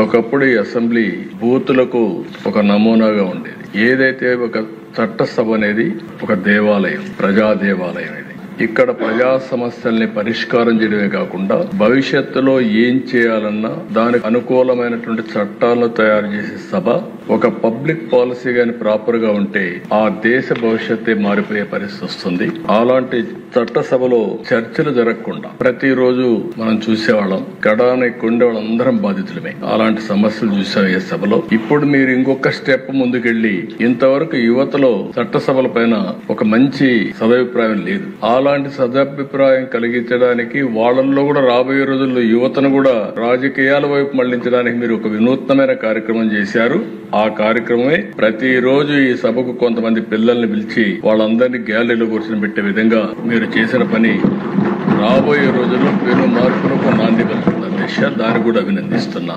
ఒకప్పుడు ఈ అసెంబ్లీ బూతులకు ఒక నమూనాగా ఉండేది. ఏదైతే ఒక చట్టసభ అనేది ఒక దేవాలయం, ప్రజా దేవాలయం. ఇది ఇక్కడ ప్రజా సమస్యల్ని పరిష్కారం చేయడమే కాకుండా భవిష్యత్తులో ఏం చేయాలన్నా దానికి అనుకూలమైనటువంటి చట్టాలను తయారు చేసే సభ. ఒక పబ్లిక్ పాలసీ గాని ప్రాపర్ గా ఉంటే ఆ దేశ భవిష్యత్తే మారిపోయే పరిస్థితి వస్తుంది. అలాంటి చట్టసభలో చర్చలు జరగకుండా ప్రతిరోజు మనం చూసేవాళ్ళం. గడాన్ని కొండే వాళ్ళందరం బాధితులమే. అలాంటి సమస్యలు చూసాం ఈ సభలో. ఇప్పుడు మీరు ఇంకొక స్టెప్ ముందుకెళ్లి ఇంతవరకు యువతలో చట్టసభల పైన ఒక మంచి సదభిప్రాయం లేదు. అలాంటి సదభిప్రాయం కలిగించడానికి వాళ్ళల్లో కూడా రాబోయే రోజుల్లో యువతను కూడా రాజకీయాల వైపు మళ్లించడానికి మీరు ఒక వినూత్నమైన కార్యక్రమం చేశారు. ఆ కార్యక్రమమే ప్రతిరోజు ఈ సభకు కొంతమంది పిల్లల్ని పిలిచి వాళ్ళందరినీ గ్యాలరీలో కూర్చొని పెట్టే విధంగా మీరు చేసిన పని రాబోయే రోజుల్లో పెను మార్పులకు నాంది పలుకుతుంది. దాన్ని కూడా అభినందిస్తున్నా.